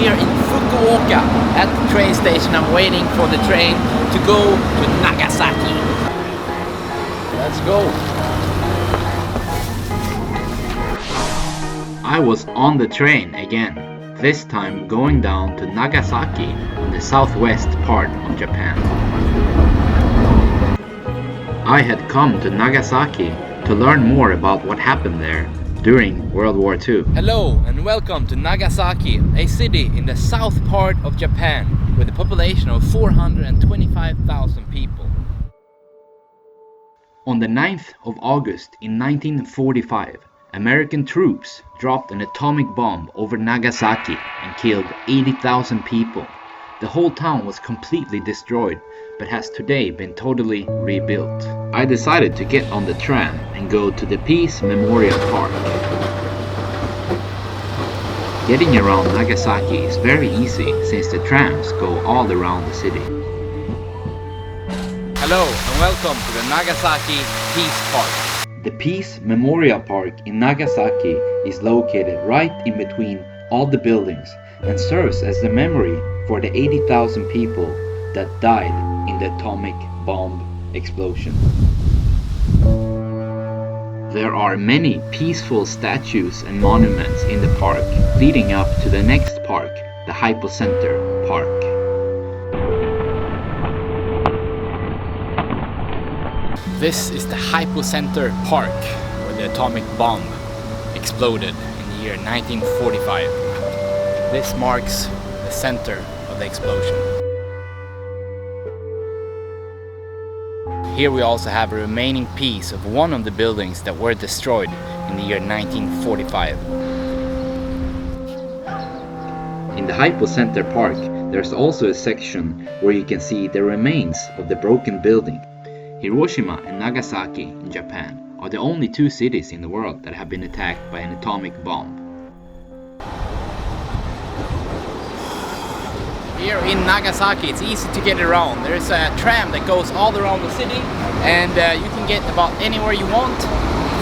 here in Fukuoka at the train station. I'm waiting for the train to go to Nagasaki. Let's go. I was on the train again, this time going down to Nagasaki in the southwest part of Japan. I had come to Nagasaki to learn more about what happened there during World War II. Hello and welcome to Nagasaki, a city in the south part of Japan with a population of 425,000 people. On the 9th of August in 1945, American troops dropped an atomic bomb over Nagasaki and killed 80,000 people. The whole town was completely destroyed, but has today been totally rebuilt. I decided to get on the tram and go to the Peace Memorial Park. Getting around Nagasaki is very easy since the trams go all around the city. Hello and welcome to the Nagasaki Peace Park. The Peace Memorial Park in Nagasaki is located right in between all the buildings and serves as the memory for the 80,000 people that died in the atomic bomb explosion. There are many peaceful statues and monuments in the park leading up to the next park, the Hypocenter Park. This is the Hypocenter Park, where the atomic bomb exploded in the year 1945. This marks the center of the explosion. Here we also have a remaining piece of one of the buildings that were destroyed in the year 1945. In the Hypocenter Park, there's also a section where you can see the remains of the broken building. Hiroshima and Nagasaki in Japan are the only two cities in the world that have been attacked by an atomic bomb. Here in Nagasaki it's easy to get around. There's a tram that goes all around the city and you can get about anywhere you want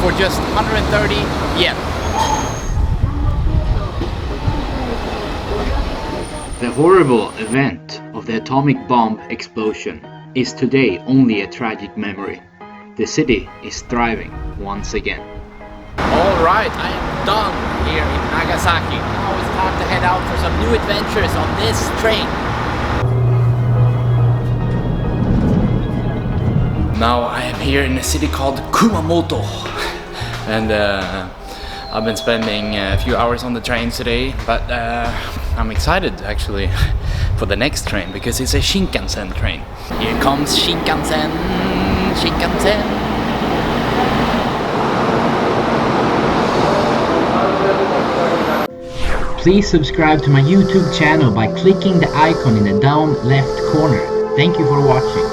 for just 130 yen. The horrible event of the atomic bomb explosion is today only a tragic memory. The city is thriving once again. Alright, I am done here in Nagasaki. Now it's time to head out for some new adventures on this train. Now I am here in a city called Kumamoto. And I've been spending a few hours on the train today, but I'm excited actually for the next train because it's a Shinkansen train. Here comes Shinkansen. Please subscribe to my YouTube channel by clicking the icon in the down left corner. Thank you for watching.